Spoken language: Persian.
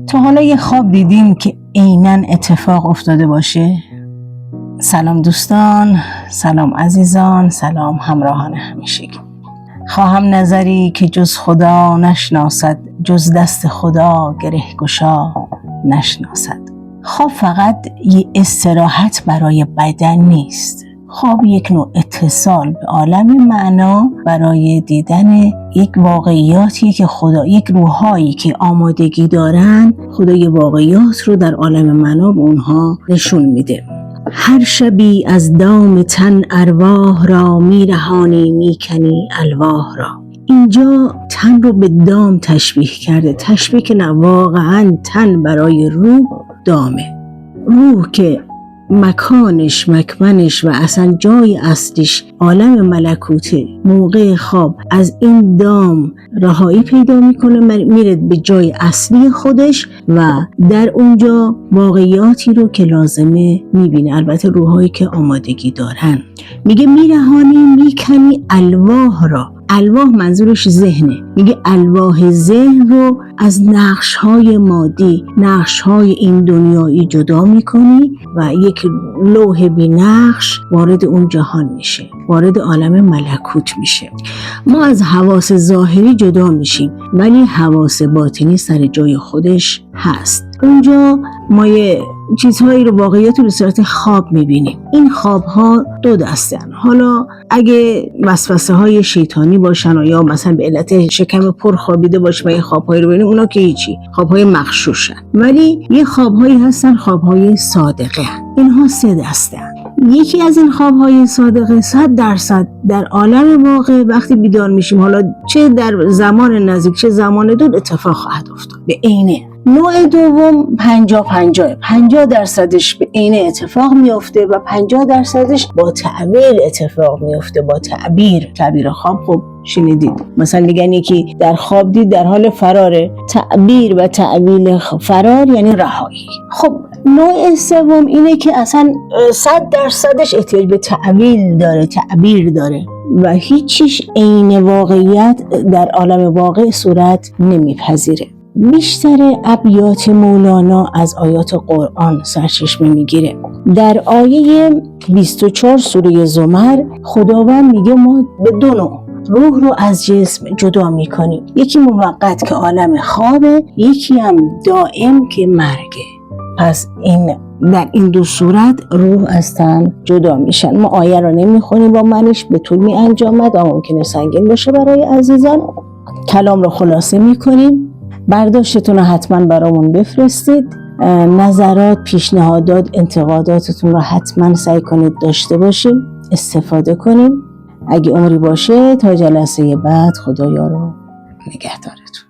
تا حالا یه خواب دیدیم که عیناً اتفاق افتاده باشه؟ سلام دوستان، سلام عزیزان، سلام همراهان همیشگی. خواهم نظری که جز خدا نشناسد، جز دست خدا گره گشا نشناسد. خواب فقط یه استراحت برای بدن نیست. خواب یک نوع اتصال به عالم معنا برای دیدن یک واقعیاتی که خدا، یک روحایی که آمادگی دارن، خدای واقعیات رو در عالم معنا به اونها نشون میده. هر شبی از دام تن ارواح را میرهانی میکنی الواح را. اینجا تن رو به دام تشبیه کرده، تشبیه که نه، واقعا تن برای روح دامه. روح که مکانش، مکمنش و اصلا جای اصلیش عالم ملکوته، موقع خواب از این دام رهایی پیدا میکنه، میره به جای اصلی خودش و در اونجا واقعیاتی رو که لازمه میبینه، البته روحایی که آمادگی دارن. میگه میرهانی میکنی الواح را. الواح منظورش ذهنه. میگه الواح ذهن رو از نقش‌های مادی، نقش‌های این دنیایی جدا میکنی و یک لوح بی نقش وارد اون جهان میشه، وارد عالم ملکوت میشه. ما از حواس ظاهری جدا میشیم ولی حواس باطنی سر جای خودش هست. اونجا ما یه چیزهایی رو، واقعیت رو به صورت خواب میبینیم. این خوابها دو دستن. حالا اگه وسوسه های شیطانی باشن و یا مثلا به علت شکم پر خوابیده باشه و یه خوابهایی رو ببینیم، اونا که هیچی، خوابهای مغشوشن. ولی یه خوابهایی هستن خوابهای صادقه. اینها سه دستن. یکی از این خوابهای صادقه 100% در عالم واقع وقتی بیدار میشیم، حالا چه در زمان نزدیک چه زمان دور، اتفاق خواهد افتاد به عینه. نوع دوم 50% به عینه اتفاق میفته و 50% با تعبیر اتفاق میفته. با تعبیر خواب خب شنیدید، مثلا میگن یکی در خواب دید در حال فراره. تعبیر و تعبیر فرار یعنی رهایی. خب نوع سوم اینه که اصلا 100% احتیاج به تعبیر داره و هیچیش عین واقعیت در عالم واقع صورت نمیپذیره. بیشتر ابیات مولانا از آیات قرآن سرچشمه میگیره. در آیه 24 سوره زمر خداوند میگه ما به دو نوع روح رو از جسم جدا میکنیم. یکی موقت که عالم خوابه، یکی هم دائم که مرگه. پس در این دو صورت روح از تن جدا میشن. ما آیه رو نمیخونیم، با منش به طول می انجامد، ممکنه سنگین باشه برای عزیزان. کلام رو خلاصه میکنیم. برداشتتون رو حتما برامون بفرستید. نظرات، پیشنهادات، انتقاداتتون رو حتما سعی کنید داشته باشیم، استفاده کنیم. اگه عمری باشه تا جلسه بعد، خدایا رو نگهدارتون.